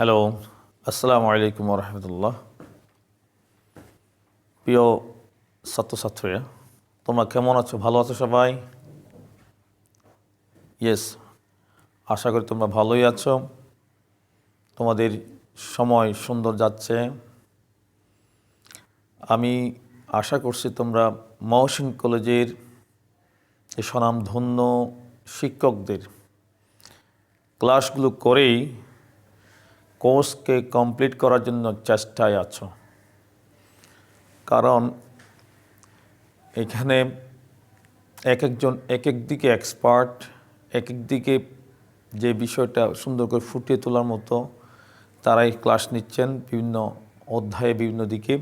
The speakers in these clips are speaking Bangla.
হ্যালো, আসসালামু আলাইকুম রহমতুল্লাহ। প্রিয় ছাত্রছাত্রীরা, তোমরা কেমন আছো? ভালো আছো সবাই? ইয়েস, আশা করি তোমরা ভালোই আছো। তোমাদের সময় সুন্দর যাচ্ছে। আমি আশা করছি তোমরা মহসিন কলেজের এই স্বনামধন্য শিক্ষকদের ক্লাসগুলো করেই কোর্সকে কমপ্লিট করার জন্য চেষ্টায় আছো। কারণ এখানে এক একজন এক এক দিকে এক্সপার্ট, এক এক দিকে যে বিষয়টা সুন্দর করে ফুটিয়ে তোলার মতো তারাই ক্লাস নিচ্ছেন বিভিন্ন অধ্যায়ে বিভিন্ন দিকে।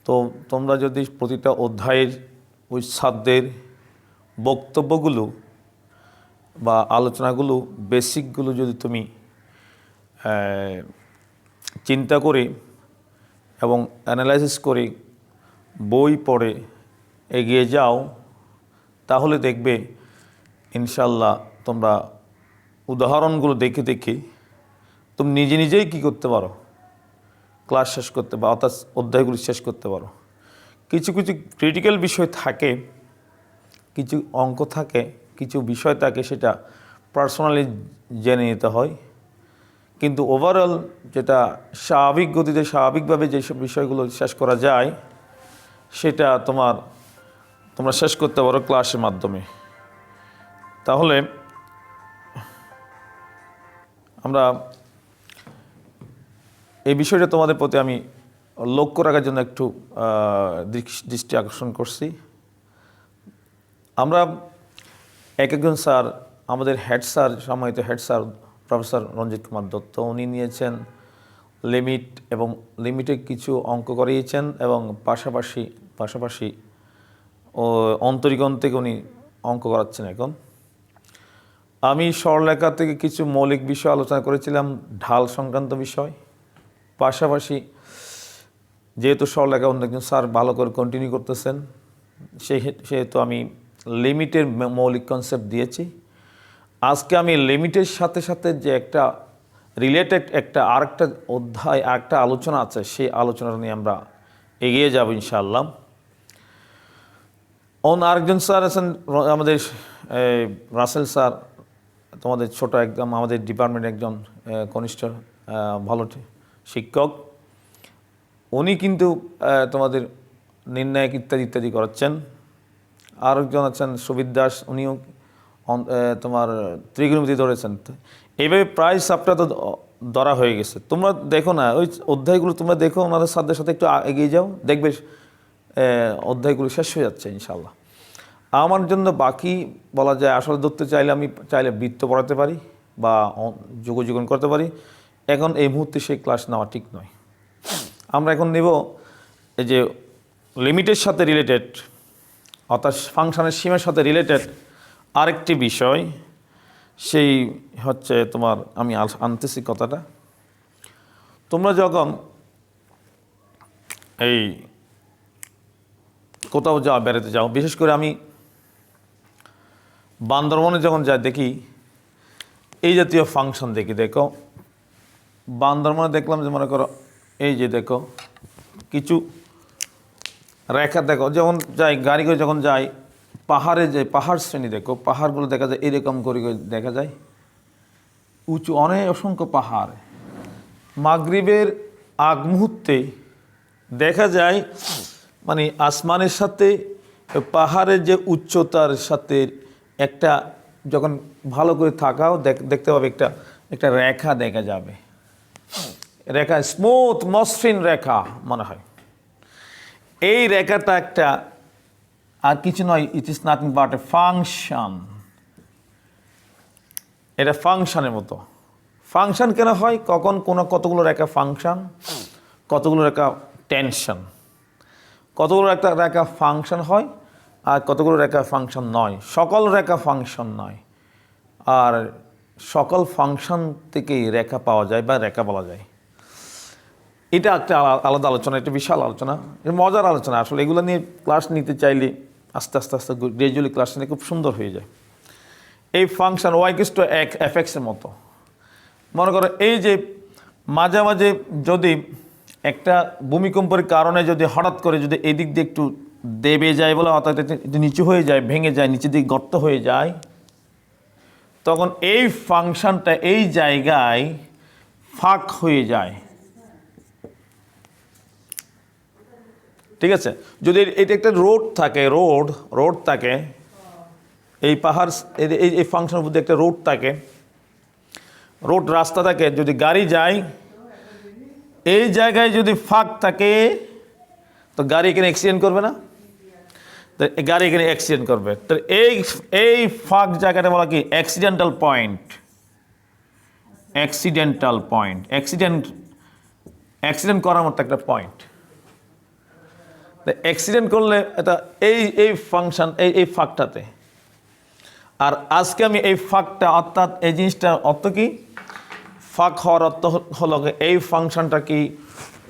তো তোমরা যদি প্রতিটা অধ্যায়ের ওই ছাত্রদের বক্তব্যগুলো বা আলোচনাগুলো বেসিকগুলো যদি তুমি চিন্তা করে এবং অ্যানালাইসিস করে বই পড়ে এগিয়ে যাও, তাহলে দেখবে ইনশাল্লাহ তোমরা উদাহরণগুলো দেখে দেখে তুমি নিজে নিজেই কী করতে পারো, ক্লাস শেষ করতে পারো, অর্থাৎ অধ্যায়গুলো শেষ করতে পারো। কিছু কিছু ক্রিটিক্যাল বিষয় থাকে, কিছু অঙ্ক থাকে, কিছু বিষয় থাকে, সেটা পার্সোনালি জেনে নিতে হয়। কিন্তু ওভারঅল যেটা স্বাভাবিক গতিতে স্বাভাবিকভাবে যেসব বিষয়গুলো শেষ করা যায় সেটা তোমরা শেষ করতে পারো ক্লাসের মাধ্যমে। তাহলে আমরা এই বিষয়টা তোমাদের প্রতি আমি লক্ষ্য রাখার জন্য একটু দৃষ্টি আকর্ষণ করছি। আমরা এক একজন স্যার, আমাদের হেড স্যার, সম্মানিত head sir professor Ranjit Kumar Dutta, উনি নিয়েছেন লিমিট এবং লিমিটে কিছু অঙ্ক করিয়েছেন এবং পাশাপাশি অন্তরীকরণ থেকে উনি অঙ্ক করাচ্ছেন। এখন আমি সরলরেখা থেকে কিছু মৌলিক বিষয় আলোচনা করেছিলাম, ঢাল সংক্রান্ত বিষয়। পাশাপাশি যেহেতু সরলরেখা অন্য একজন স্যার ভালো করে কন্টিনিউ করতেছেন, সেহেতু আমি লিমিটের মৌলিক কনসেপ্ট দিয়েছি। আজকে আমি লিমিটের সাথে সাথে যে একটা রিলেটেড আরেকটা অধ্যায়, আরেকটা আলোচনা আছে, সেই আলোচনাটা নিয়ে আমরা এগিয়ে যাব ইনশাআল্লাহ। আরেকজন স্যার আছেন আমাদের রাসেল স্যার, তোমাদের ছোট একদম আমাদের ডিপার্টমেন্টের একজন কনিষ্ঠ ভালো শিক্ষক। উনি কিন্তু তোমাদের নির্ণায়ক ইত্যাদি ইত্যাদি করাচ্ছেন। আরেকজন আছেন সুবিদ দাস, উনিও তোমার ত্রিগুণমিতি ধরেছেন। এইভাবে প্রায় সাবটা তো ধরা হয়ে গেছে। তোমরা দেখো না ওই অধ্যায়গুলো, তোমরা দেখো ওনাদের সাথে সাথে একটু এগিয়ে যাও, দেখবে অধ্যায়গুলো শেষ হয়ে যাচ্ছে ইনশাআল্লাহ। আমার জন্য বাকি বলা যায়, আসলে ধরতে চাইলে আমি বৃত্ত পড়াতে পারি বা যোগজীবন করতে পারি। এখন এই মুহূর্তে সেই ক্লাস নেওয়া ঠিক নয়। আমরা এখন নেব এই যে লিমিটের সাথে রিলেটেড, অর্থাৎ ফাংশনের সীমার সাথে রিলেটেড আরেকটি বিষয়। সেই হচ্ছে তোমার, আমি আনতেছি কথাটা। তোমরা যখন এই কোথাও যাও, বেড়াতে যাও, বিশেষ করে আমি বান্দরবনে যখন যাই দেখি এই জাতীয় ফাংশন দেখো বান্দরবনে দেখলাম যে মনে করো এই যে দেখো কিছু রেখা, দেখো যখন যাই গাড়ি করে যখন যাই পাহাড়ে যে পাহাড় শ্রেণী, দেখো পাহাড়গুলো দেখা যায় এরকম করে দেখা যায়, উঁচু অসংখ্য পাহাড়। মাগরিবের আগ মুহূর্তে দেখা যায় মানে আসমানের সাথে পাহাড়ের যে উচ্চতার সাথে একটা যখন ভালো করে থাকাও দেখতে পাবে একটা রেখা দেখা যাবে। রেখা স্মুথ মসৃণ রেখা মনে হয়। এই রেখাটা একটা আর কিছু নয়, ইট is nothing but A function. এটা ফাংশনের মতো। ফাংশন কেন হয়? কতগুলো রেখা ফাংশন, কতগুলো রেখা টেনশন, কতগুলো রেখা ফাংশন হয় আর কতগুলো রেখা ফাংশন নয়। সকল রেখা ফাংশন নয়, আর সকল ফাংশন থেকেই রেখা পাওয়া যায় বা রেখা বলা যায়। এটা একটা আলাদা আলোচনা, একটা বিশাল আলোচনা, মজার আলোচনা। আসলে এগুলো নিয়ে ক্লাস নিতে চাইলে আস্তে আস্তে গ্রাজুয়ালি ক্লাস নিয়ে খুব সুন্দর হয়ে যায়। এই ফাংশন y = f(x) এর মতো। মনে করো এই যে মাঝে মাঝে যদি একটা ভূমিকম্পের কারণে যদি হঠাৎ করে যদি এই দিক দিয়ে একটু দেবে যায় বলে, অর্থাৎ একটু নিচু হয়ে যায়, ভেঙে যায়, নিচের দিকে গর্ত হয়ে যায়, তখন এই ফাংশনটা এই জায়গায় ফাঁক হয়ে যায়। ঠিক আছে, যদি এটা একটা রোড থাকে, এই পাহাড় এই ফাংশনের মধ্যে একটা রোড থাকে, রাস্তা থাকে, যদি গাড়ি যায় এই জায়গায় যদি ফাঁক থাকে তো গাড়ি এখানে অ্যাক্সিডেন্ট করবে না? তো গাড়ি এখানে অ্যাক্সিডেন্ট করবে। তো এই ফাঁক জায়গাটা বলা কি অ্যাক্সিডেন্টাল পয়েন্ট। অ্যাক্সিডেন্ট করার মতো একটা পয়েন্ট। তো অ্যাক্সিডেন্ট করলে এটা এই ফাংশন এই ফাঁকটাতে। আর আজকে আমি এই ফাঁকটা, অর্থাৎ এই জিনিসটার অর্থ কি, ফাঁক হওয়ার অর্থ হলো এই ফাংশনটা কি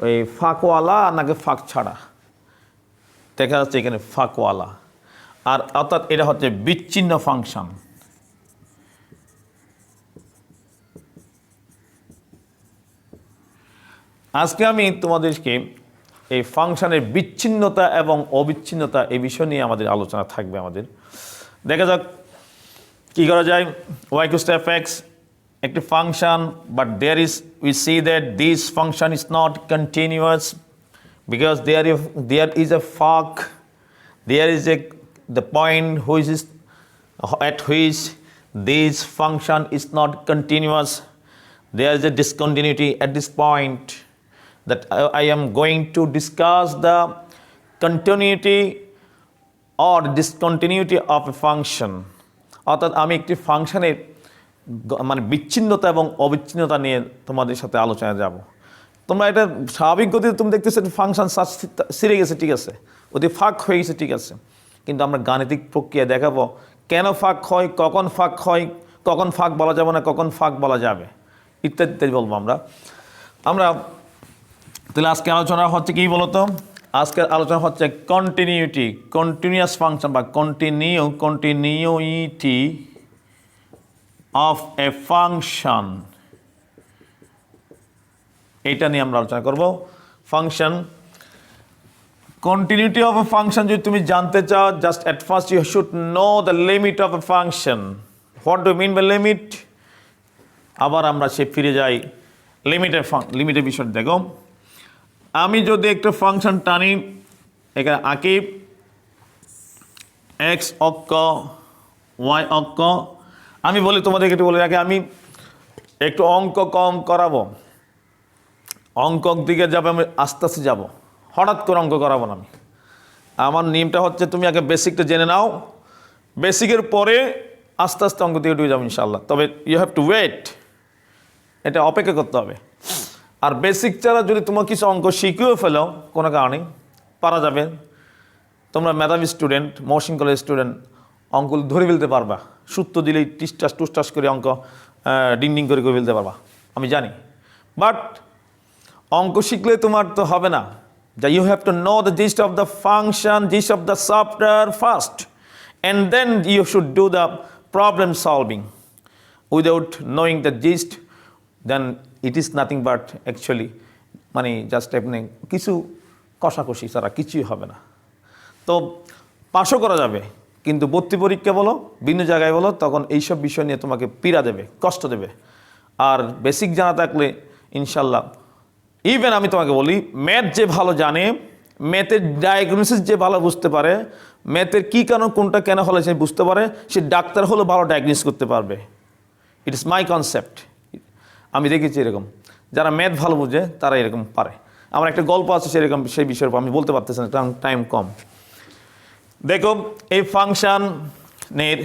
ওই ফাঁকওয়ালা নাকি ফাঁক ছাড়া। দেখা যাচ্ছে এখানে ফাঁকওয়ালা, আর অর্থাৎ এটা হচ্ছে বিচ্ছিন্ন ফাংশন। আজকে আমি তোমাদেরকে এই ফাংশনের বিচ্ছিন্নতা এবং অবিচ্ছিন্নতা এই বিষয় নিয়ে আমাদের আলোচনা থাকবে। আমাদের দেখা যাক কি করা যায়। y equals to fx, একটি function, but we see that this function is not continuous because there is a fact, there is the point at which this function is not continuous. There is a discontinuity at this point. That I am going to discuss the continuity or discontinuity of a function. অর্থাৎ আমি একটি ফাংশনের মানে বিচ্ছিন্নতা এবং অবিচ্ছিন্নতা নিয়ে তোমাদের সাথে আলোচনায় যাব। তোমরা এটা স্বাভাবিক গতিতে তুমি দেখতেছো ফাংশন সিরে গেছে, ঠিক আছে, ওতে ফাঁক হয়ে গেছে, ঠিক আছে, কিন্তু আমরা গাণিতিক প্রক্রিয়া দেখাবো কেন ফাঁক হয়, কখন ফাঁক বলা যাবে না, কখন ফাঁক বলা যাবে, ইত্যাদি ইত্যাদি বলবো আমরা। তাহলে আজকে আলোচনা হচ্ছে কি বলতো? আজকের আলোচনা হচ্ছে কন্টিনিউয়াস ফাংশন বা কন্টিনিউইটি অফ এ ফাংশন, এটা নিয়ে আমরা আলোচনা করব। Function continuity of a function যদি তুমি জানতে চাও, just at first you should know the limit of a function. What do mean by limit? আবার আমরা সে ফিরে যাই লিমিটের বিষয়টা। দেখো, আমি যদি একটা ফাংশন টানি, এখানে আঁকি এক্স অক্ষ, ওয়াই অক্ষ। আমি বলি তোমাদেরকে একটু বলে রাখি, আমি একটু অঙ্ক কম করাবো, অঙ্ক দিকে যাবে, আমি আস্তে আস্তে যাবো, হঠাৎ করে অঙ্ক করাবো না আমি। আমার নিয়মটা হচ্ছে তুমি আগে বেসিকটা জেনে নাও, বেসিকের পরে আস্তে আস্তে অঙ্ক দিকে ঢুকে যাবো ইনশাল্লাহ। তবে ইউ হ্যাভ টু ওয়েট, এটা অপেক্ষা করতে হবে। আর বেসিক ছাড়া যদি তোমার কিছু অঙ্ক শিখিয়েও ফেলো কোনো কারণে, পারা যাবে। তোমরা মেধাবী স্টুডেন্ট, মহসিন কলেজ স্টুডেন্ট, অঙ্ক ধরে ফেলতে পারবা, সূত্র দিলেই টুসটাস করে অঙ্ক ডিং করে ফেলতে পারবা, আমি জানি। বাট অঙ্ক শিখলে তোমার তো হবে না, যা you have to know the gist of the function, gist of the software first, and then you should do the problem solving. Without knowing the gist, then it is nothing but actually মানে জাস্ট এমনি কিছু কষাকষি ছাড়া কিছুই হবে না। তো পাশও করা যাবে, কিন্তু ভর্তি পরীক্ষা বলো, ভিন্ন জায়গায় বলো, তখন এইসব বিষয় নিয়ে তোমাকে পীড়া দেবে, কষ্ট দেবে। আর বেসিক জানা থাকলে ইনশাল্লাহ, ইভেন আমি তোমাকে বলি, ম্যাথ যে ভালো জানে, ম্যাথের ডায়াগনোসিস যে ভালো বুঝতে পারে, ম্যাথের কী কারণ কোনটা কেন হলে সে বুঝতে পারে, সে ডাক্তার হলেও ভালো ডায়াগনোস করতে পারবে। It is my concept. আমি দেখেছি এরকম, যারা ম্যাথ ভালো বুঝে তারা এরকম পারে। আমার একটা গল্প আছে সেরকম, সেই বিষয়ের আমি বলতে পারতেছি না, কারণ টাইম কম। দেখো, এই ফাংশনের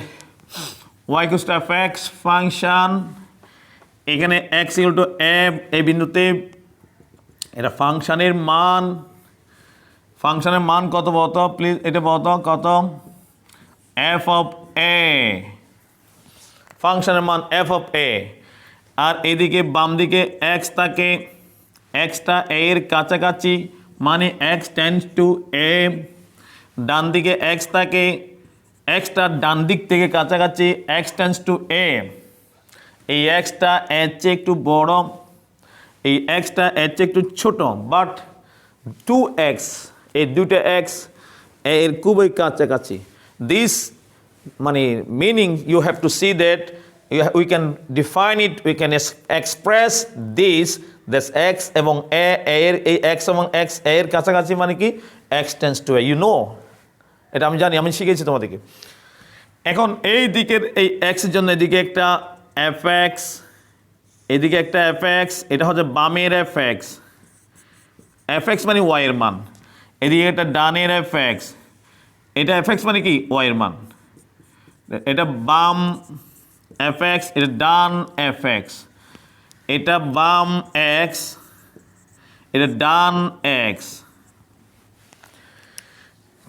y equals to fx function, এখানে x equal to a বিন্দুতে এটা ফাংশনের মান কত বলতো প্লিজ? এটা বলতো কত? f of a, ফাংশনের মান f of a। আর এদিকে বাম দিকে x থাকে, xটা a এর কাছাকাছি, মানে x tends to a। ডান দিকে x থাকে, xটা ডান দিক থেকে কাছাকাছি, x tends to a। এই xটা এর চেয়ে একটু বড়, এই এক্সটা এর চেয়ে একটু ছোট, বাট 2x, এই দুটো এক্স এর খুবই কাছাকাছি। দিস মানে meaning you have to see that we can define it, we can express this x এবং এর এই এক্স এবং এক্স এর কাছাকাছি মানে কি x tends to a, you know, এটা আমি জানি, আমি শিখেছি তোমাদেরকে। এখন এই দিকের এই এক্সের জন্য এদিকে একটা এফ এক্স, এদিকে একটা এফ এক্স, এটা হচ্ছে বামের এফ এক্স, এফ এক্স মানে ওয়াই এর মান, এদিকে একটা ডানের এফ এক্স, এটা এফ এক্স মানে কি ওয়াই এর মান, এটা বাম এফ এক্স, এটা ডান এফ এক্স, এটা বাম এক্স, এটা ডান এক্স।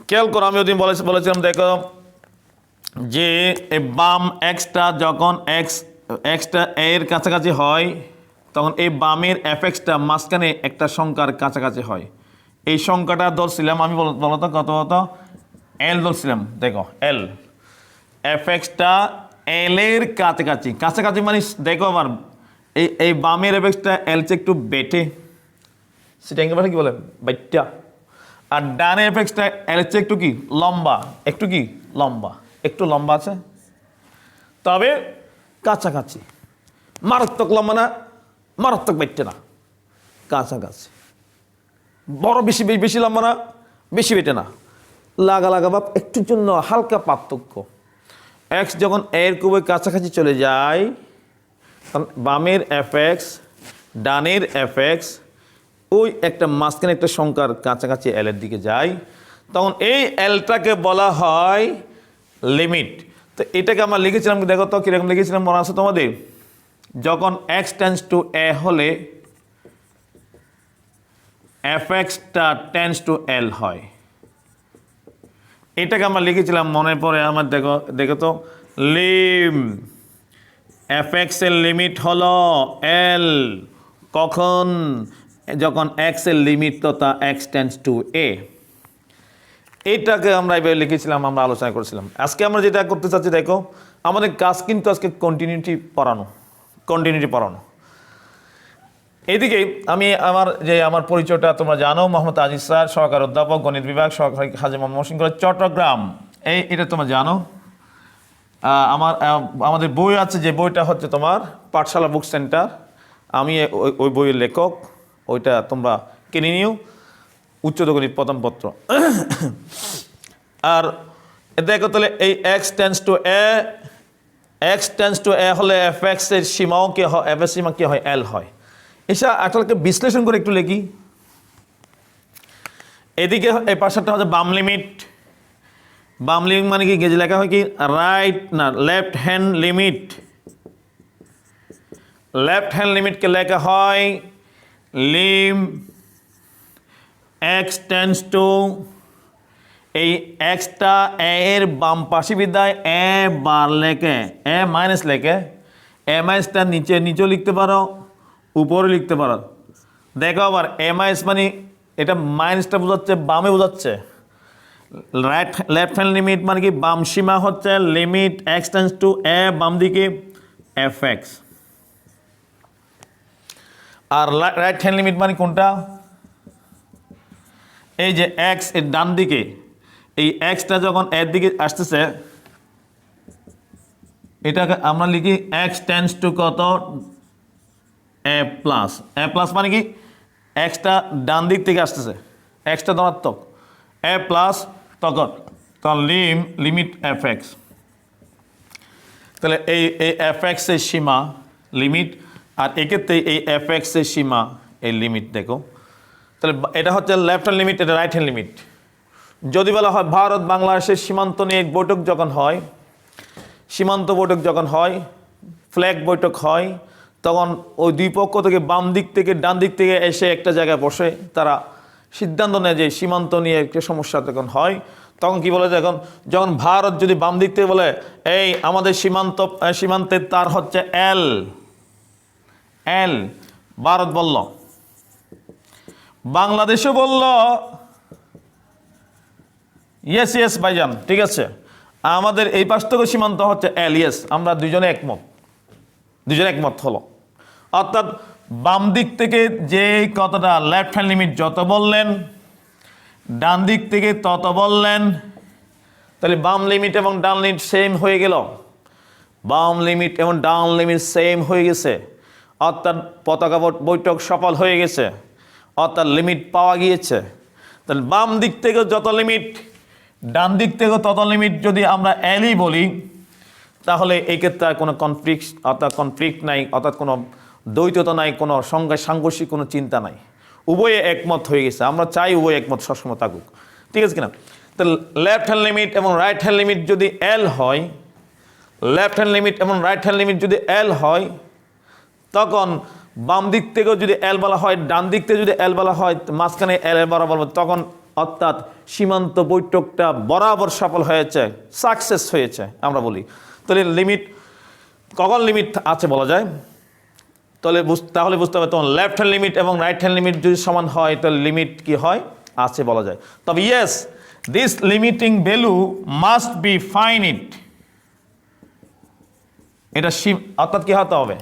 খেয়াল করো, আমি ওদিন বলেছিলাম দেখো যে এই বাম এক্সটা যখন এক্সটা এর কাছাকাছি হয় তখন এই বামের এফ এক্সটা মাঝখানে একটা সংখ্যার কাছাকাছি হয়। এই সংখ্যাটা ধরছিলাম আমি, বলতো কত হতো, এল ধরছিলাম, দেখো এল, এফ এক্সটা এল এর কাছাকাছি, কাছাকাছি মানে দেখো আবার এই বামের এফ এক্সটা এল চেয়ে একটু বেটে, সেটা ইংরেজি কি বলে বাইটা, আর ডানের এফ এক্সটা এল চেয়ে একটু কি লম্বা, একটু কি লম্বা, একটু লম্বা আছে, তবে কাছাকাছি, মারাত্মক লম্বা না, মারাত্মক বেটে না, কাছাকাছি, বড় বেশি বেশি লম্বা না, বেশি বেটে না, লাগা বা একটুর জন্য হালকা পার্থক্য। এক্স যখন এর খুবই কাছাকাছি চলে যায় তখন বামের এফ এক্স ডানের এফ এক্স ওই একটা মাঝখানে একটা সংখ্যার কাছাকাছি এল এর দিকে যায়, তখন এই এলটাকে বলা হয় লিমিট। তো এটাকে আমরা লিখেছিলাম, দেখো তো কীরকম লিখেছিলাম মনে আছে তোমাদের, যখন এক্স টেন্স টু এ হলে এফ এক্সটা টেন্স টু এল হয়, এটাকে আমরা লিখেছিলাম মনে পড়ে আমার, দেখো তো লিম এফ এক্স এর লিমিট হলো এল, কখন, যখন এক্স এর লিমিট তথা এক্স টেন্স টু এ। এইটাকে আমরা এভাবে লিখেছিলাম, আমরা আলোচনা করেছিলাম। আজকে আমরা যেটা করতে চাচ্ছি দেখো, আমাদের কাজ কিন্তু আজকে কন্টিনিউটি পড়ানো। এদিকে আমি আমার পরিচয়টা তোমরা জানো, মোহাম্মদ আজিজ স্যার, সহকারী অধ্যাপক গণিত বিভাগ, সহকারী হাজী মোহাম্মদ মহসিন কলেজ, চট্টগ্রাম। এটা তোমরা জানো। আমাদের বই আছে, যে বইটা হচ্ছে তোমার পাঠশালা বুক সেন্টার, আমি ওই বইয়ের লেখক, ওইটা তোমরা কিনে নিও, উচ্চতর গণিত প্রথম পত্র। আর দেখো তাহলে এই এক্স টেন্স টু এ হলে এফ এক্স এর সীমাও কি হয়, এফ এর সীমা কি হয়, এল হয়। এটা আসলে বিশ্লেষণ করে একটু লিখি। এদিকে এই পাশাটা হচ্ছে বাম লিমিট মানে কি গেজে লেখা হয় কি লেফট হ্যান্ড লিমিটকে লেখা হয় লিম এক্স টেন্স টু, এই এক্সটা এর বাম পাশে বিদায় এ বার লেখে, এ মাইনাসটা নিচেও লিখতে পারো, উপরে লিখতে পারো। দেখো আবার এ মাইনাস মানে এটা মাইনাসটা বোঝাচ্ছে বামে বোঝাচ্ছে, লেফট হ্যান্ড লিমিট মানে কি বাম সীমা হচ্ছে লিমিট এক্স টেন্স টু এ, বাম দিকে এফ এক্স। আর রাইট হ্যান্ড লিমিট মানে কোনটা, এই যে এক্স এর ডান দিকে, এই এক্সটা যখন এর দিকে আসতেছে এটাকে আমরা লিখি এক্স টেন্স টু কত এ প্লাস মানে কি এক্সটা ডান দিক থেকে আসতেছে, এক্সটা ধনাত্মক, এ প্লাস তখন লিমিট এফ এক্স। তাহলে এই এফ এক্স এর সীমা লিমিট, আর এক্ষেত্রে এই এফ এক্স এর সীমা এই লিমিট। দেখো তাহলে এটা হচ্ছে লেফট হ্যান্ড লিমিট, এটা রাইট হ্যান্ড লিমিট। যদি বলা হয় ভারত বাংলাদেশের সীমান্ত নিয়ে বৈঠক যখন হয়, সীমান্ত বৈঠক যখন হয়, ফ্ল্যাগ বৈঠক হয়, তখন ওই দুই পক্ষ থেকে বাম দিক থেকে ডান দিক থেকে এসে একটা জায়গায় বসে তারা সিদ্ধান্ত নেয় যে সীমান্ত নিয়ে একটা সমস্যা যখন হয়, তখন কি বলে, যখন ভারত যদি বাম দিক থেকে বলে এই আমাদের সীমান্তের তার হচ্ছে এল, ভারত বলল, বাংলাদেশও বলল ইয়েস ভাইজান ঠিক আছে, আমাদের এই পাশ থেকে সীমান্ত হচ্ছে এল, ইয়েস, আমরা দুজনে একমত হলো। অর্থাৎ বাম দিক থেকে যে কতটা লেফট হ্যান্ড লিমিট যত বললেন, ডান দিক থেকে তত বললেন, তাহলে বাম লিমিট এবং ডান লিমিট সেম হয়ে গেল। বাম লিমিট এবং ডান লিমিট সেম হয়ে গেছে, অর্থাৎ পতাকা বৈঠক সফল হয়ে গেছে, অর্থাৎ লিমিট পাওয়া গিয়েছে। তাহলে বাম দিক থেকে যত লিমিট, ডান দিক থেকে তত লিমিট যদি আমরা এলই বলি, তাহলে এই ক্ষেত্রে আর কোনো কনফ্লিক্ট নাই, অর্থাৎ কোনো দ্বৈততা নাই, কোনো সাংঘর্ষিক কোনো চিন্তা নাই, উভয়ে একমত হয়ে গেছে। আমরা চাই উভয় একমত সবসময় থাকুক, ঠিক আছে কিনা? তো লেফট হ্যান্ড লিমিট এবং রাইট হ্যান্ড লিমিট যদি এল হয়, লেফট হ্যান্ড লিমিট এবং রাইট হ্যান্ড লিমিট যদি এল হয়, তখন বাম দিক থেকেও যদি এল বলা হয়, ডান দিক থেকে যদি এল বলা হয়, মাঝখানে এল বরাবর, তখন অর্থাৎ সীমান্ত বৈঠকটা বরাবর সফল হয়েছে, সাকসেস হয়েছে আমরা বলি। তাহলে লিমিট কখন লিমিট আছে বলা যায়, তাহলে বুঝতে হবে তখন লেফট হ্যান্ড লিমিট এবং রাইট হ্যান্ড লিমিট যদি সমান হয়, তাহলে লিমিট কি হয়, আছে বলা যায়। তবে yes, this limiting value must be finite. এটা অর্থাৎ কি হতে হবে,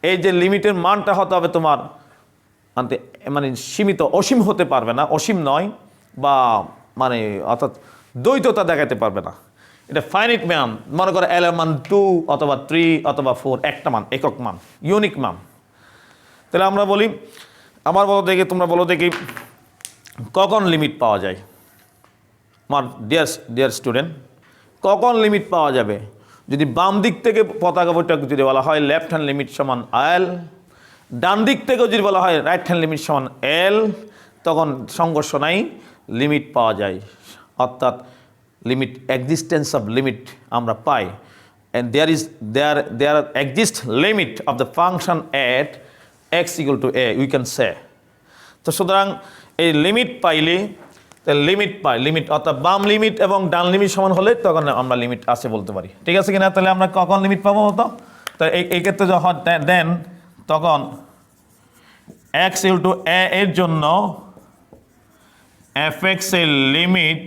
এই যে লিমিটের মানটা হতে হবে তোমার মানে সীমিত, অসীম হতে পারবে না, অসীম নয়, বা মানে অর্থাৎ দ্বৈততা দেখাতে পারবে না। এটা ফাইনিট মান, মনে করো এল এর মান 2 অথবা 3 অথবা 4, একটা মান, একক মান, ইউনিক মান। তাহলে আমরা বলি, আমার বলো দেখি, তোমরা বলো দেখি, কখন লিমিট পাওয়া যায়? আমার ডিয়ার স্টুডেন্ট, কখন লিমিট পাওয়া যাবে? যদি বাম দিক থেকে পতাকা বৈঠক যদি বলা হয় লেফট হ্যান্ড লিমিট সমান এল, ডান দিক থেকেও যদি বলা হয় রাইট হ্যান্ড লিমিট সমান এল, তখন সংঘর্ষ নাই, লিমিট পাওয়া যায়। অর্থাৎ লিমিট, এক্সিস্টেন্স অফ লিমিট আমরা পাই। And there exist limit of the function at x equal to a, we can say. তো সুতরাং এই লিমিট পাইলে, লিমিট অর্থাৎ বাম লিমিট এবং ডান লিমিট সমান হলে তখন আমরা লিমিট আছে বলতে পারি, ঠিক আছে কিনা? তাহলে আমরা কখন লিমিট পাবো বলতো? তো এই ক্ষেত্রে যখন দেন, তখন x equal to a এর জন্য fx এর লিমিট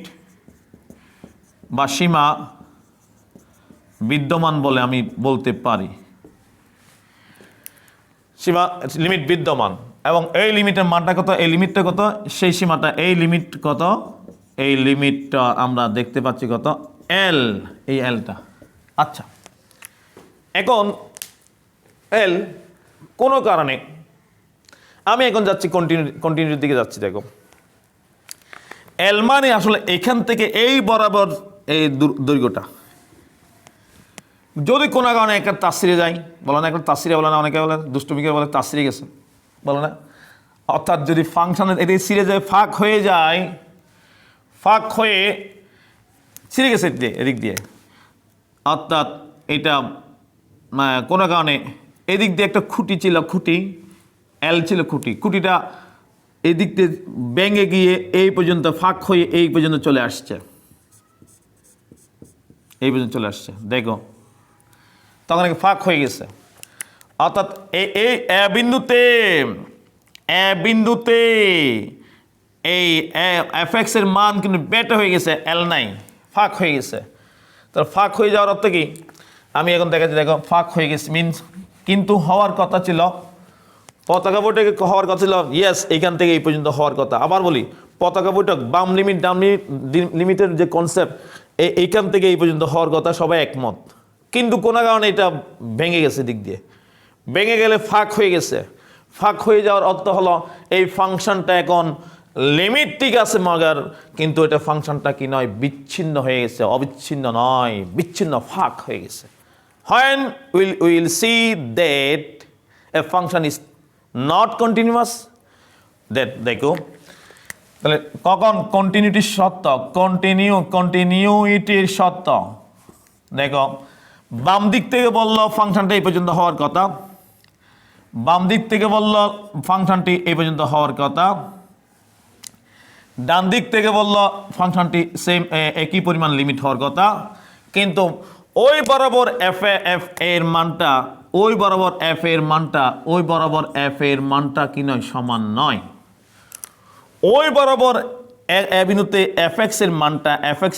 বা সীমা বিদ্যমান বলে আমি বলতে পারি। সীমা লিমিট বিদ্যমান, এবং এই লিমিটের মানটা কত, এই লিমিটটা কত, সেই সীমাটা, এই লিমিট কত, এই লিমিটটা আমরা দেখতে পাচ্ছি কত, এল, এই এলটা। আচ্ছা, এখন এল কোনো কারণে, আমি এখন যাচ্ছি কন্টিনিউটির দিকে যাচ্ছি, দেখো এল মানে আসলে এখান থেকে এই বরাবর এই দৈর্ঘ্যটা, যদি কোনো কারণে একটা তাসিরে যায়, বলো না, একটা তাসিরে বলে না, অনেকে বলে দুষ্টমিকে বলে তাসিরে গেছে, বলো না? অর্থাৎ যদি ফাংশনের এদিকে ছিঁড়ে যায়, ফাঁক হয়ে যায়, ফাঁক হয়ে ছিঁড়ে গেছে এদিক দিয়ে, অর্থাৎ এটা কোনো কারণে এদিক দিয়ে একটা খুঁটি ছিল, খুঁটি এল ছিল, খুঁটিটা এদিক দিয়ে ভেঙে গিয়ে এই পর্যন্ত ফাঁক হয়ে এই পর্যন্ত চলে আসছে, এই পর্যন্ত চলে আসছে, দেখো তখন ফাঁক হয়ে গেছে। অর্থাৎ এই বিন্দুতে এই এফএক্স এর মান কিন্তু বেটা হয়ে গেছে, এল নাই, ফাঁক হয়ে গেছে। তো ফাঁক হয়ে যাওয়ার অর্থ কি, আমি এখন দেখাচ্ছি, দেখো ফাঁক হয়ে গেছে মিনস, কিন্তু হওয়ার কথা ছিল, পতাকা বৈঠকে হওয়ার কথা ছিল, ইয়েস, এইখান থেকে এই পর্যন্ত হওয়ার কথা। আবার বলি, পতাকা বৈঠক বাম লিমিট ডান লিমিটের যে কনসেপ্ট, এইখান থেকে এই পর্যন্ত হওয়ার কথা, সবাই একমত, কিন্তু কোনো কারণে এটা ভেঙে গেছে, দিক দিয়ে ভেঙে গেলে ফাঁক হয়ে গেছে। ফাঁক হয়ে যাওয়ার অর্থ হলো এই ফাংশনটা এখন লিমিট ঠিক আছে মগার, কিন্তু এটা ফাংশনটা কি নয়, বিচ্ছিন্ন হয়ে গেছে, অবিচ্ছিন্ন নয়, বিচ্ছিন্ন, ফাঁক হয়ে গেছে। When we will see that a function is not continuous, that দেখো তাহলে কখন কন্টিনিউটির সত্য, কন্টিনিউইটির সত্য, দেখো বাম দিক থেকে বললো ফাংশনটা এই পর্যন্ত হওয়ার কথা, বাম দিক থেকে বললো ফাংশনটি এই পর্যন্ত হওয়ার কথা, ডান দিক থেকে বললো ফাংশনটি সেম একই পরিমাণ লিমিট হওয়ার কথা, কিন্তু ওই বরাবর এফ এর মানটা, ওই বরাবর এফ এর মানটা, ওই বরাবর এফ এর মানটা কি নয়, সমান নয়। ওই বরাবর এ বিন্দুতে এফএক্স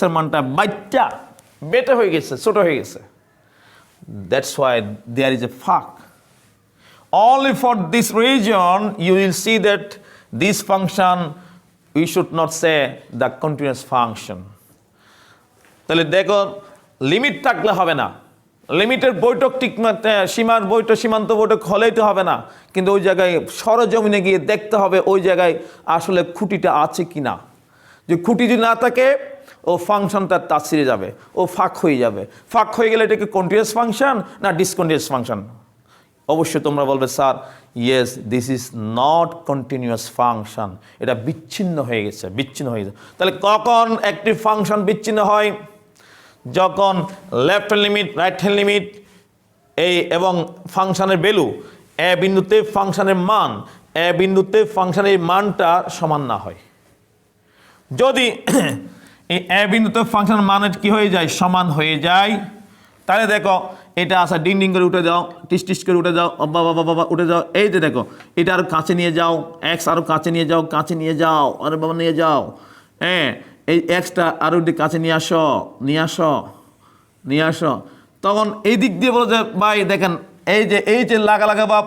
এর মানটা বাইটা বেটা হয়ে গেছে, ছোট হয়ে গেছে। That's why there is a ফাঁক। only for this region you will see that this function we should not say the continuous function. তাহলে দেখো লিমিট থাকলে হবে না, লিমিটের বৈঠক ঠিক সীমার বৈঠক সীমান্ত বৈঠক হলেই তো হবে না, কিন্তু ওই জায়গায় সরজমিনে গিয়ে দেখতে হবে ওই জায়গায় আসলে খুঁটিটা আছে কি না। যে খুঁটি যদি না থাকে ও ফাংশনটা তাছিরে যাবে, ও ফাঁক হয়ে যাবে। ফাঁক হয়ে গেলে এটাকে কন্টিনিউয়াস ফাংশন না ডিসকন্টিনিউয়াস ফাংশন? অবশ্যই তোমরা বলবে sir yes this is not continuous function, এটা বিচ্ছিন্ন হয়ে গেছে, বিচ্ছিন্ন হয়ে গেছে। তাহলে কখন একটি ফাংশন বিচ্ছিন্ন হয়? যখন left hand limit right hand limit এই এবং ফাংশনের ভ্যালু এ বিন্দুতে ফাংশনের মান এ বিন্দুতে ফাংশনের মানটা সমান না হয়। যদি এই এ বিন্দুতে ফাংশনের মানের কি হয়ে যায়? সমান হয়ে যায়, তাহলে দেখো এটা আসা ডিং ডিং করে উঠে যাও, টিস টিস করে উঠে যাও, বাবা বাবা উঠে যাও। এই যে দেখো এটা আরো কাছে নিয়ে যাও, এক্স আরো কাছে নিয়ে যাও, কাছে নিয়ে যাও, আরে বাবা নিয়ে যাও। হ্যাঁ, এই এক্সটা আরো একটু কাছে নিয়ে আসো, নিয়ে আসো, নিয়ে আসো। তখন এই দিক দিয়ে বলো যে ভাই দেখেন এই যে লাগা লাগা বাপ,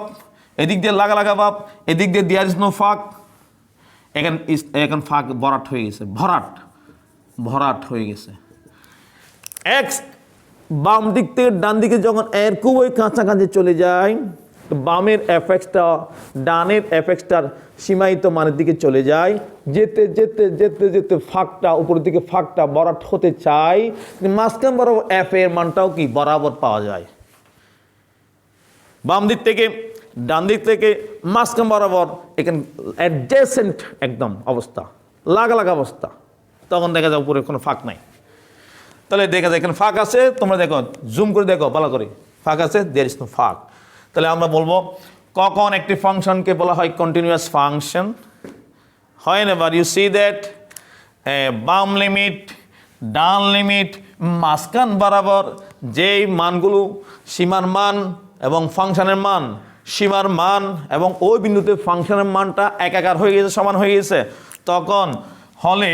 এদিক দিয়ে লাগা লাগা বাপ, এদিক দিয়ে দেয়ার ইজ নো ফাঁক। এখন ফাঁক ভরাট হয়ে গেছে, ভরাট হয়ে গেছে। এক্স বাম দিক থেকে ডান দিকে যখন এর খুবই কাছাকাছি চলে যায়, বামের এফএক্সটা ডানের এফএক্সটার সীমায়িত মানের দিকে চলে যায়, যেতে যেতে যেতে যেতে ফাঁকটা উপরের দিকে ফাঁকটা ভরাট হতে চায়, মাঝখান বরাবর এফ এর মানটাও কি বরাবর পাওয়া যায়। বাম দিক থেকে ডান দিক থেকে মাঝখান বরাবর এখানে অ্যাডজেসেন্ট একদম অবস্থা, লাগা লাগা অবস্থা, তখন দেখা যায় উপরে কোনো ফাঁক নাই। তাহলে দেখা যায় এখানে ফাঁক আছে, তোমরা দেখো জুম করে দেখো ভালো করে, ফাঁক আছে, দেয়ার ইজ নো ফাঁক। তাহলে আমরা বলবো কখন একটি ফাংশনকে বলা হয় continuous function? whenever you see that বাম লিমিট ডান লিমিট মাঝখান বরাবর যেই মানগুলো সীমার মান এবং ফাংশনের মান, সীমার মান এবং ওই বিন্দুতে ফাংশনের মানটা একাকার হয়ে গেছে, সমান হয়ে গেছে, তখন হলে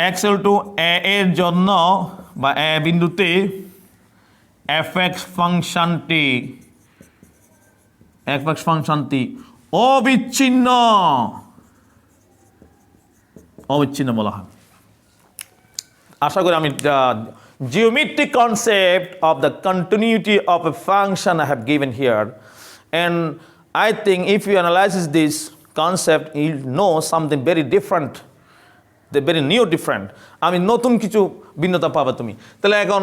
এক্স ইকুয়াল টু এ এর জন্য বা এ বিন্দুতে এফএক্স ফাংশনটি অবিচ্ছিন্ন বলা হয়। আশা করি আমি geometric concept of the continuity of a function I have given here, and I think if you analyze this concept you know something very different, the very new different, আমি নতুন কিছু ভিন্নতা পাবে তুমি। তাহলে এখন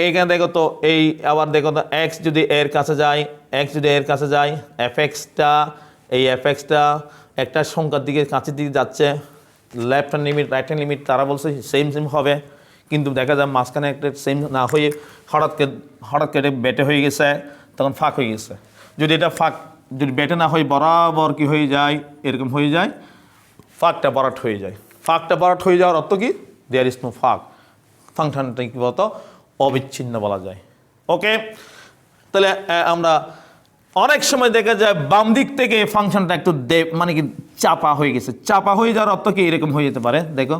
এখানে দেখো তো এই আবার দেখো তো এক্স যদি এর কাছে যায়, এক্স যদি এর কাছে যায়, এই এফএক্সটা একটা সংখ্যার দিকে কাছের দিকে যাচ্ছে, left hand limit right hand limit তারা বলছে সেম হবে, কিন্তু দেখা যায় মাঝখানে একটা সেম না হয়ে হঠাৎ কেটে বেটে হয়ে গেছে, তখন ফাঁক হয়ে গেছে। যদি এটা ফাঁক যদি বেটে না হয় বরাবর কি হয়ে যায়, এরকম হয়ে যায়, ফাঁকটা ভরাট হয়ে যায়। ফাঁকটা ভরাট হয়ে যাওয়ার অর্থ কি? দেয়ার ইজ নো ফাঁক, ফাংশনটা কি বলতো অবিচ্ছিন্ন বলা যায়। ওকে, তাহলে আমরা অনেক সময় দেখা যায় বাম দিক থেকে ফাংশনটা একটু মানে কি চাপা হয়ে গেছে, চাপা হয়ে যাওয়ার অর্থ কি এরকম হয়ে যেতে পারে, দেখো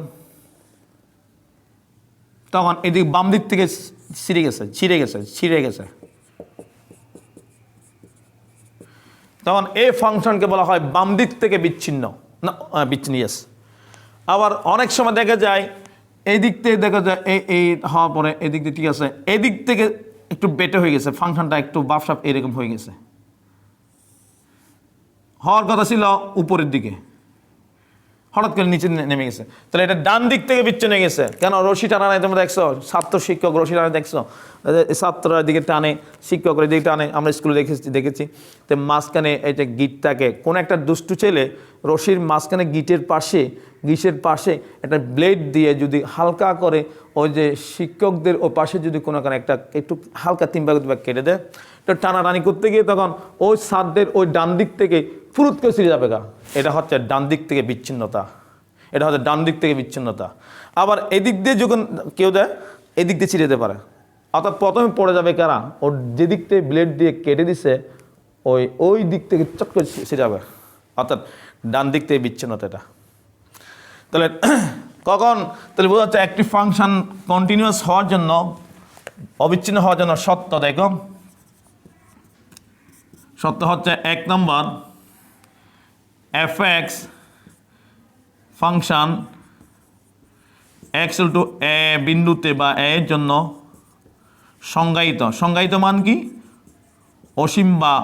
তখন এদিক বাম দিক থেকে ছিঁড়ে গেছে, তখন এই ফাংশনকে বলা হয় বাম দিক থেকে বিচ্ছিন্ন ইয়েস। আবার অনেক সময় দেখা যায় এই দিক থেকে দেখা যায় এই হওয়ার পরে এদিক দিয়ে ঠিক আছে, এদিক থেকে একটু বেটে হয়ে গেছে, ফাংশনটা একটু বাপসাপ এরকম হয়ে গেছে, হওয়ার কথা ছিল উপরের দিকে, হঠাৎ করে নিচে নেমে গেছে। তাহলে এটা ডান দিক থেকে বিচ্ছিন্ন হয়ে গেছে। কেন? রশি টানা নাই, তোমরা দেখছো ছাত্র শিক্ষক রশি টানা দেখছো, ছাত্ররা দিকে টানে, শিক্ষকরা দিকে টানে, আমরা স্কুলে দেখেছি। তো মাঝখানে এটা গিটটাকে কোন একটা দুষ্টু ছেলে রশির মাঝখানে গিটের পাশে একটা ব্লেড দিয়ে যদি হালকা করে ওই যে শিক্ষকদের ও পাশে যদি কোনো একটা একটু হালকা 3 ভাগ কেটে দেয়, তো টানাটানি করতে গিয়ে তখন ওই ছাদদের ওই ডান দিক থেকে ফুরুত করে ছিঁড়ে যাবে গা। এটা হচ্ছে ডান দিক থেকে বিচ্ছিন্নতা। আবার এদিক দিয়ে যখন কেউ দেয় এদিক দিয়ে ছিঁড়ে যেতে পারে, অর্থাৎ প্রথমে পড়ে যাবে কারা, ওর যেদিক থেকে ব্লেড দিয়ে কেটে দিছে ওই দিক থেকে চট করে ছিঁড়ে যাবে, অর্থাৎ ডান দিক থেকে বিচ্ছিন্নতা। এটা তাহলে তাহলে বোঝা যাচ্ছে একটি ফাংশন কন্টিনিউয়াস হওয়ার জন্য, অবিচ্ছিন্ন হওয়ার জন্য সত্য দেখো সত্য হচ্ছে 1 নম্বর fx function x to a বিন্দুতে বা a এর জন্য সংজ্ঞায়িত মান কি অসীম বা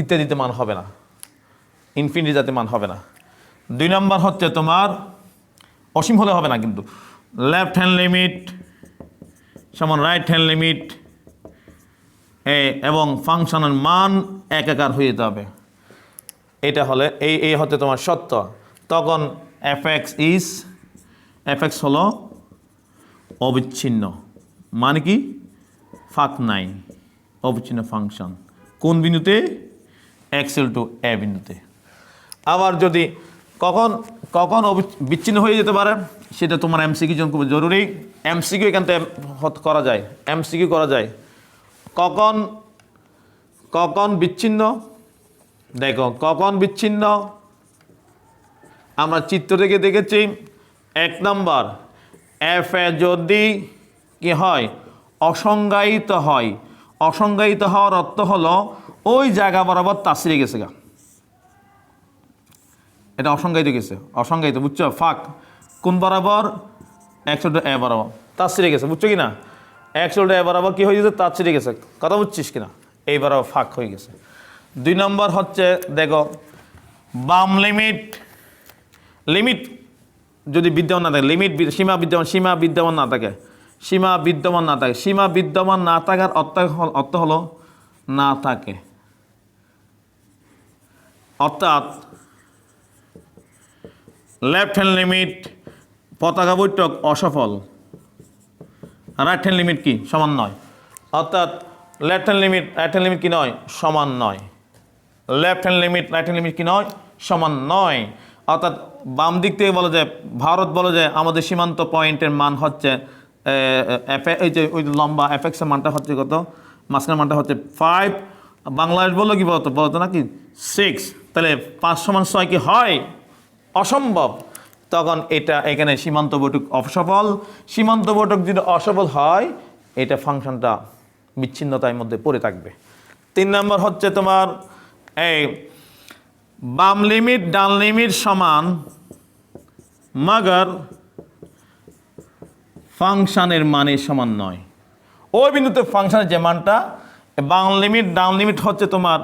ইত্যাদিতে মান হবে না, ইনফিনিটি জাতীয় মান হবে না। 2 নম্বর হচ্ছে তোমার অসীম হলে হবে না, কিন্তু লেফট হ্যান্ড লিমিট সমান রাইট হ্যান্ড লিমিট এবং ফাংশনের মান একাকার হয়ে যেতে হবে। এটা হলে এই হচ্ছে তোমার সত্য। তখন fx হলো অবিচ্ছিন্ন, মানে কি ফাঁক নাই, অবিচ্ছিন্ন ফাংশন। কোন বিন্দুতে? x টু a বিন্দুতে। আবার যদি কখন বিচ্ছিন্ন হয়ে যেতে পারে সেটা তোমার এমসিকিউ জন্য খুব জরুরি। এমসিকিউ এখান থেকে করা যায়। কখন বিচ্ছিন্ন? দেখো কখন বিচ্ছিন্ন আমরা চিত্র থেকে দেখেছি। 1 নম্বর এফ এ যদি কি হয় অসংজ্ঞায়িত হয়, অসংজ্ঞায়িত হওয়ার অর্থ হলো ওই জায়গা বরাবর তাসিরে গেছে গা, এটা অসংজ্ঞায়িত বুঝছো? ফাঁক কোন বরাবর? x টু a বরাবর তাসিরে গেছে, বুঝছো কি না? x টু a বরাবর কি হয়ে গেছে? তাসিরে গেছে, কথা বুঝছিস কিনা? এই বরাবর ফাঁক হয়ে গেছে। 2 নম্বর হচ্ছে দেখো বাম লিমিট যদি বিদ্যমান না থাকে, সীমা বিদ্যমান না থাকার অর্থ হলো না থাকে, অর্থাৎ লেফট হ্যান্ড লিমিট পতাকা বৈঠক অসফল, রাইট হ্যান্ড লিমিট কি সমান নয়, অর্থাৎ লেফট হ্যান্ড লিমিট কি নয় সমান নয়, left hand limit right hand limit কি নয় সমান নয়। অর্থাৎ বাম দিক থেকে বলা যায়, ভারত বলা যায় আমাদের সীমান্ত পয়েন্টের মান হচ্ছে এই যে ওই লম্বা fx এর মানটা হচ্ছে কত, মাঝখানের মানটা হচ্ছে 5, বাংলাদেশ বললো কি বলতো নাকি 6, তাহলে 5 সমান 6 কি হয়? অসম্ভব। তখন এটা এখানে সীমান্ত বৈঠক অসফল। সীমান্ত বৈঠক যদি অসফল হয় এটা ফাংশনটা বিচ্ছিন্নতার মধ্যে পড়ে থাকবে। 3 নম্বর হচ্ছে তোমার এই বাম লিমিট ডান লিমিট সমান, মাগার ফাংশনের মানের সমান নয়। ওই বিন্দুতে ফাংশনের যে মানটা বাম লিমিট ডান লিমিট হচ্ছে তোমার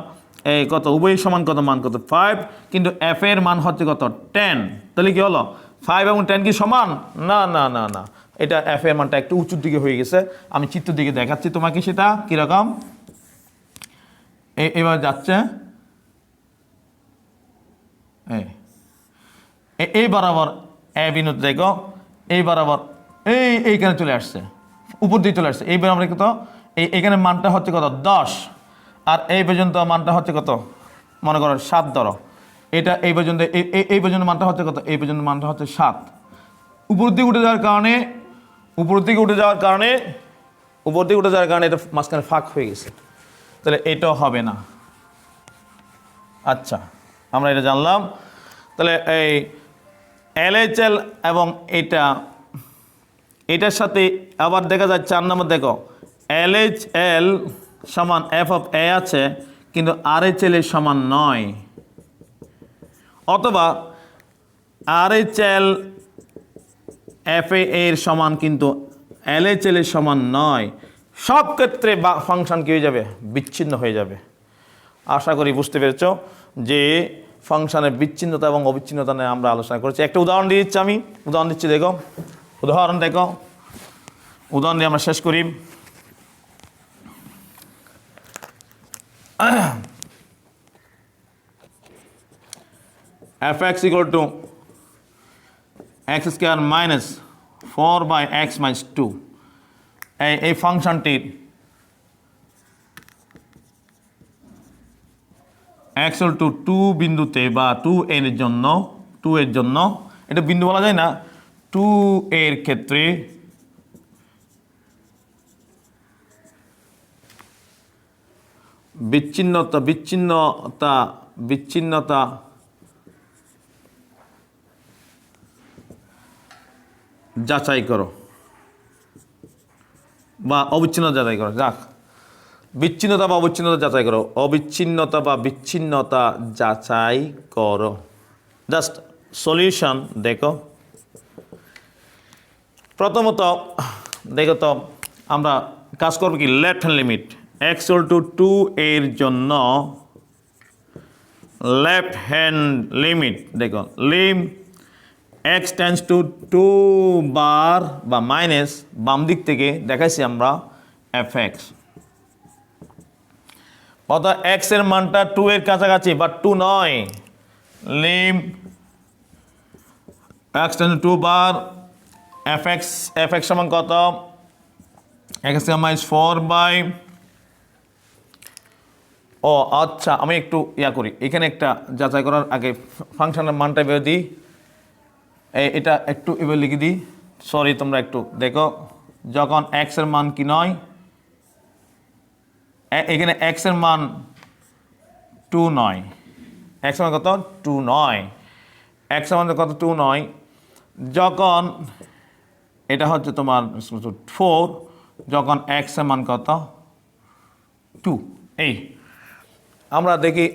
এই কত, উভয় সমান কত, মান কত 5, কিন্তু এফ এর মান হচ্ছে কত 10। তাহলে কি হলো 5 এবং 10 কি সমান? না না না না, এটা এফ এর মানটা একটু উঁচুর দিকে হয়ে গেছে। আমি চিত্র দিকে দেখাচ্ছি তোমাকে সেটা কিরকম। এবার যাচ্ছে এই বরাবর এ বিন্দুতে দেখো, এই বরাবর এইখানে চলে আসছে, উপর দিয়ে চলে আসছে। এই বরাবর কত, এইখানে মানটা হচ্ছে কত 10, আর এই পর্যন্ত মানটা হচ্ছে কত মনে করো 7 ধরো, এটা এই পর্যন্ত মানটা হচ্ছে কত, এই পর্যন্ত মানটা হচ্ছে 7। উপর দিকে উঠে যাওয়ার কারণে এটা মাঝখানে ফাঁক হয়ে গেছে, তাহলে এটাও হবে না। আচ্ছা আমরা এটা জানলাম। তাহলে এই LHL এবং এটার সাথে আবার দেখা যায় 4 নম্বর দেখো LHL সমান f অফ a আছে, কিন্তু RHL এর সমান নয়, অথবা RHL f এর সমান কিন্তু LHL এর সমান নয়। সব ক্ষেত্রে ফাংশন কি হয়ে যাবে? বিচ্ছিন্ন হয়ে যাবে। আশা করি বুঝতে পেরেছ যে ফাংশনের বিচ্ছিন্নতা এবং অবিচ্ছিন্নতা নিয়ে আমরা আলোচনা করেছি। একটা উদাহরণ দিয়ে দিচ্ছি, দেখো উদাহরণ দিয়ে আমরা শেষ করি। fx equal to x square minus 4 by x minus 2, এই ফাংশনটির x equal to 2 বিন্দুতে বা 2 এর জন্য এটা বিন্দু বলা যায় না, 2 এর ক্ষেত্রে বিচ্ছিন্নতা যাচাই করো বা অবিচ্ছিন্ন যাচাই করো। যাক, বিচ্ছিন্নতা বা অবিচ্ছিন্নতা যাচাই করো, অবিচ্ছিন্নতা বা বিচ্ছিন্নতা যাচাই করো। জাস্ট সলিউশন দেখো। প্রথমত দেখো তো আমরা কাজ করবো কি, লেফট হ্যান্ড লিমিট x = 2 এর জন্য লেফট হ্যান্ড লিমিট দেখো, লিম x টেন্ডস টু 2 বার বা মাইনাস বাম দিক থেকে দেখাইছি আমরা fx, অর্থাৎ x এর মানটা 2 এর কাছাকাছি বা 2 নয়। লিম x টেন্ডস টু 2 বার fx সমান কত, x - 4 বাই, ও আচ্ছা আমি একটু ইয়া করি, এখানে একটা যাচাই করার আগে ফাংশনের মানটা বের দিই, এটা একটু এবার লিখে দিই, সরি তোমরা একটু দেখো। যখন x এর মান কি নয়, এখানে x এর মান 2 নয়, x এর মান কত 2 নয়, x এর মান কত 2 নয়, যখন এটা হচ্ছে তোমার 4, যখন x এর মান কত 2, এই আমরা দেখি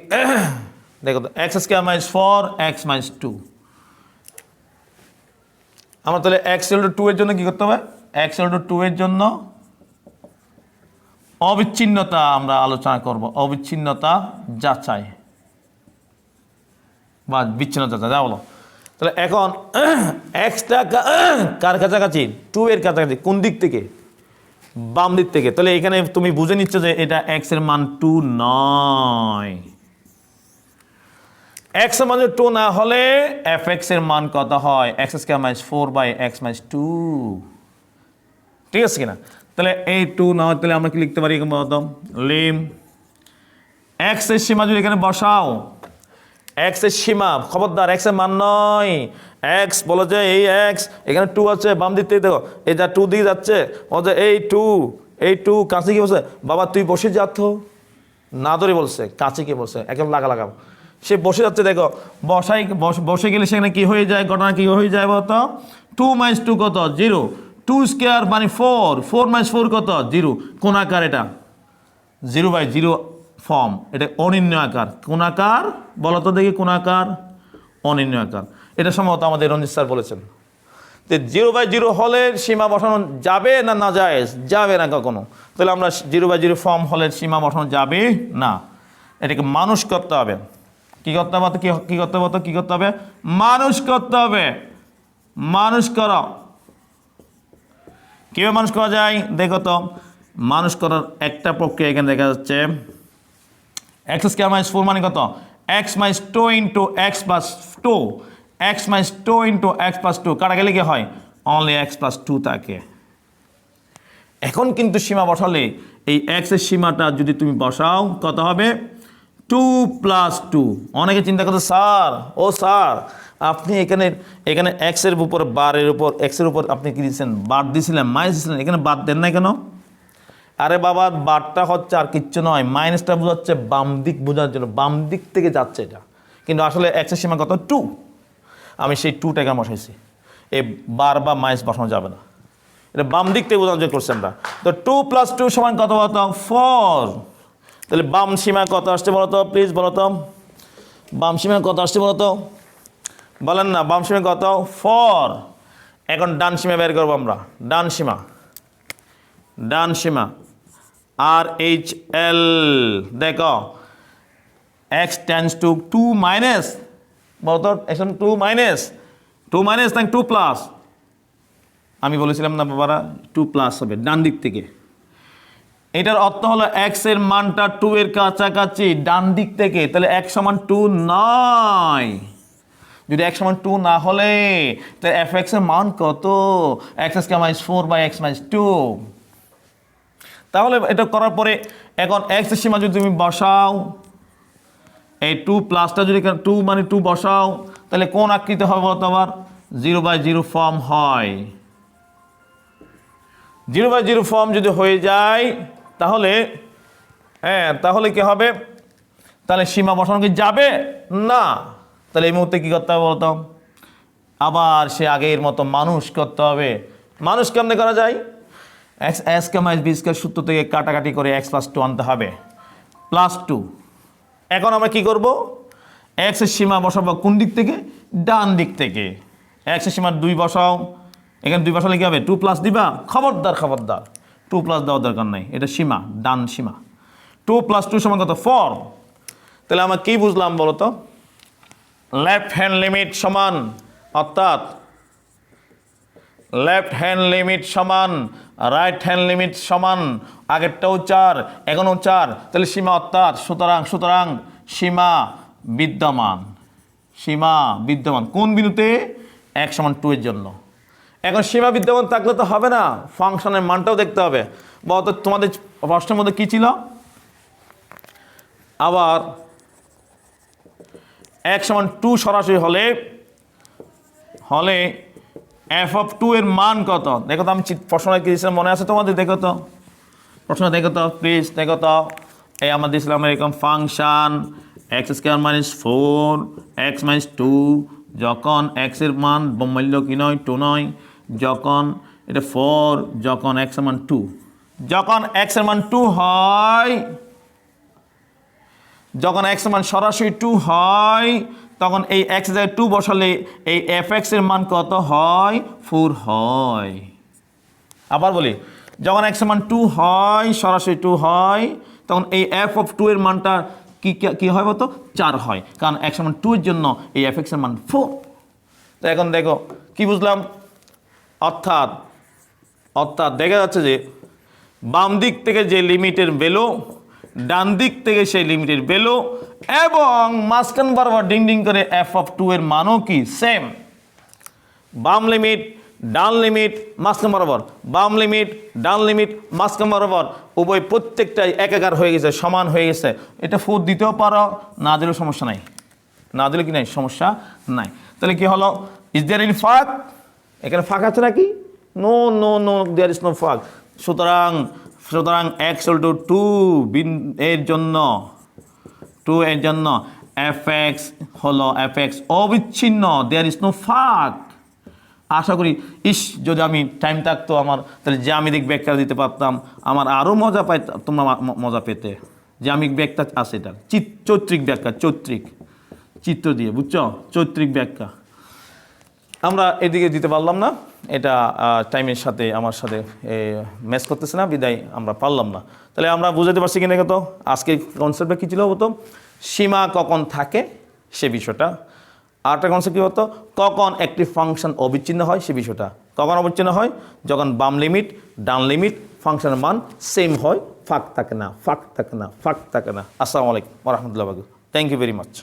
দেখো তো x² - 4 x - 2, আমরা তাহলে x = 2 এর জন্য কি করতে হবে, x = 2 এর জন্য অবিচ্ছিন্নতা আমরা আলোচনা করব, অবিচ্ছিন্নতা যাচাই বা বিচ্ছিন্নতা যাচাই, যা বলো। তাহলে এখন xটা কার কাছাকাছি, 2 এর কাছাকাছি, কোন দিক থেকে, বাম দিক থেকে। তাহলে এখানে তুমি বুঝে নিচ্ছ যে এটা x এর মান 2 নয়। x এর মান 2 না হলে fx এর মান কত হয়, x² - 4 বাই x - 2, ঠিক আছে কিনা। তাহলে এই 2 না হয় তাহলে আমরা কি লিখতে পারি, বলতো লিম x এর সীমা যদি এখানে বসাও, x এর সীমা, খবরদার x এর মান নয়, x বলো যে এই x, এখানে 2 আছে বাম দিক থেকে, দেখো এই যা 2 দিকে যাচ্ছে, ও যে এই 2 কাছে কি বলছে, বাবা তুই বসে যাচ্ছ না, ধরে বলছে কাছে কি বলছে, একদম লাগাও, সে বসে যাচ্ছে, দেখো বসে গেলে সেখানে কি হয়ে যায়, ঘটনা কি হয়ে যায় বলতো, 2 - 2 কত 0, 2² মানে 4, 4 - 4 কত 0, কোন আকার এটা 0/0 ফর্ম, এটা অনির্ণয় আকার, কোন আকার বলো তো দেখি, কোন আকার, অনির্ণয় আকার। এটা সম্ভবত আমাদের রঞ্জিত স্যার বলেছেন যে 0/0 হলের সীমা বসানো যাবে না, না যায়, যাবে না কখনো। তাহলে আমরা 0/0 ফর্ম হলের সীমা বসানো যাবে না, এটাকে মানুষ করতে হবে। কি করতে হবে, কি করতে হবে, কি করতে হবে, মানুষ করতে হবে। মানুষ করো, কীভাবে মানুষ করা যায় দেখো তো। মানুষ করার একটা প্রক্রিয়া এখানে দেখা যাচ্ছে, x² - 4 মানে কত, x - 2 × x + 2, x - 2 × x + 2 কাটা গেলে কি হয়, অনলি x + 2 থাকে। এখন কিন্তু সীমা বসালে এই x এর সীমাটা যদি তুমি বসাও কত হবে, 2 + 2। অনেকে চিন্তা করছে স্যার, ও স্যার আপনি এখানে x এর উপর বারের উপর x এর উপর আপনি কি দিয়েছেন, বার দিয়েছিলেন, মাইনাস দিয়েছিলেন, এখানে বাদ দেন না কেন। আরে বাবা বারটা হচ্ছে আর কিচ্ছু নয়, মাইনাসটা বোঝাচ্ছে বাম দিক বোঝার জন্য, বাম দিক থেকে যাচ্ছে এটা, কিন্তু আসলে x এর সীমা কত 2, আমি সেই 2টাকে বসাইছি, এই বার বা মাইনাস বসানো যাবে না, এটা বাম দিক থেকে বোঝানোর জন্য করছি আমরা। তো 2 + 2 সমান কত বলতো 4, তাহলে বাম সীমা কত আসছে বলতো, প্লিজ বলতো বাম সীমা কত আসছে বলতো, বলেন না বাম সীমা কত 4। এখন ডান সীমা বের করবো আমরা, ডান সীমা RHL দেখো, x টেন্ডস টু 2 মাইনাস, বলতো এখন 2 মাইনাস 2 প্লাস, আমি বলেছিলাম না বাবারা 2 প্লাস হবে ডান দিক থেকে। এটার অর্থ হলো x এর মানটা 2 এর কাছাকাছি ডান দিক থেকে, তাহলে x = 2 নয়। যদি x = 2 না হলে তাহলে fx এর মান কত, x² - 4 বাই x - 2। তাহলে এটা করার পরে এখন x এর সীমা যদি তুমি বসাও, এই 2 প্লাসটা যদি 2 মানে 2 বসাও, তাহলে কোন আকৃতি হবে বলতো আবার, 0/0 ফর্ম হয়। 0/0 ফর্ম যদি হয়ে যায় তাহলে তাহলে কি হবে, তাহলে সীমা বসানো কি যাবে না। তাহলে এই মুহূর্তে কি করতে হবে বলতো, আবার সে আগের মতো মানুষ করতে হবে। মানুষ কেমনে করা যায়, x square minus b square সূত্র থেকে কাটাকাটি করে এক্স প্লাস টু আনতে হবে, প্লাস টু। এখন আমরা কি করব, এক্সের সীমা বসাবো কোন দিক থেকে, ডান দিক থেকে। এক্সের সীমা 2 বসাও, এখানে 2 বসালে কি হবে, 2 প্লাস দিবা, খবরদার খবরদার 2 প্লাস দেওয়ার দরকার নাই, এটা সীমা, ডান সীমা। 2 + 2 সমান কত, 4। তাহলে আমরা কি বুঝলাম বলো তো, লেফট হ্যান্ড লিমিট সমান, অর্থাৎ লেফট হ্যান্ড লিমিট সমান রাইট হ্যান্ড লিমিট সমান, আগেরটাও 4 এখনও 4, তাহলে সীমা অর্থাৎ সুতরাং সীমা বিদ্যমান, সীমা বিদ্যমান কোন বিন্দুতে, x = 2 এর জন্য। এখন সীমা বিদ্যমান থাকলে তো হবে না, ফাংশনের মানটাও দেখতে হবে। বলতো তোমাদের প্রশ্নের মধ্যে কি ছিল, আবার x = 2 সরাসরি হলে f(2) এর মান কত। দেখো তো, আমি প্রশ্নটা কি দিয়েছিলাম মনে আছে তোমাদের, দেখো তো প্রশ্ন, দেখো তো প্লিজ, দেখো তো। এই আমরা দিয়েছিলাম এরকম ফাংশন x² - 4 x - 2, যখন x এর মান মূল্য কি নয়, 2 নয়, যখন এটা 4, যখন x এর মান 2, যখন x এর মান 2 হয়, যখন x এর মান সরাসরি 2 হয়, তখন এই x এর জায়গায় 2 বসালে এই fx এর মান কত হয়, 4 হয়। আবার বলি, যখন x এর মান 2 হয়, সরাসরি 2 হয়, তখন এই f(2) এর মানটা কি হয় বলতো, 4 হয়, কারণ x = 2 এর জন্য এই fx এর মান 4। তো এখন দেখো কি বুঝলাম, অর্থাৎ দেখা যাচ্ছে যে বাম দিক থেকে যে লিমিটের ভ্যালু, ডান দিক থেকে সেই লিমিটের ভ্যালু, এবং মাঝখান বরাবর ডিং করে f(2) এর মানও কি সেম। বাম লিমিট, ডান লিমিট, মাঝখান বরাবর, বাম লিমিট, ডান লিমিট, মাঝখান বরাবর, উভয় প্রত্যেকটাই একাকার হয়ে গেছে, সমান হয়ে গেছে। এটা 4 দিতেও পারো, না দিলেও সমস্যা নাই, না দিলে কি নাই, সমস্যা নাই। তাহলে কি হলো, ইজ দেয়ার এনি ফাঁক, এখানে ফাঁক আছে নাকি, no no no, there is no ফাঁক। সুতরাং x = 2 এর জন্য, 2 এর জন্য fx হলো fx অবিচ্ছিন্ন, দেয়ার ইজ নো ফাঁক। আশা করি যদি আমি টাইম থাকতো আমার, তাহলে জ্যামিতিক ব্যাখ্যা দিতে পারতাম, আমার আরও মজা পাইতাম, তোমরা মজা পেতে। জ্যামিতিক ব্যাখ্যা আছে, এটা চৈত্রিক ব্যাখ্যা, চিত্র দিয়ে, বুঝছো, চৈত্রিক ব্যাখ্যা আমরা এদিকে দিতে পারলাম না, এটা টাইমের সাথে আমার সাথে ম্যাচ করতেছে না, বিদায় আমরা পারলাম না। তাহলে আমরা বুঝাতে পারছি কিনা কত, আজকে কনসেপ্টটা কী ছিল হতো, সীমা কখন থাকে সে বিষয়টা। আরেকটা কনসেপ্ট কী হতো, কখন একটি ফাংশন অবিচ্ছিন্ন হয় সে বিষয়টা। কখন অবিচ্ছিন্ন হয়, যখন বাম লিমিট ডান লিমিট ফাংশনের মান সেম হয়, ফাঁক থাকে না। আসসালামু আলাইকুম ওয়া রাহমাতুল্লাহি ওয়া বারাকাতুহু। Thank you very much.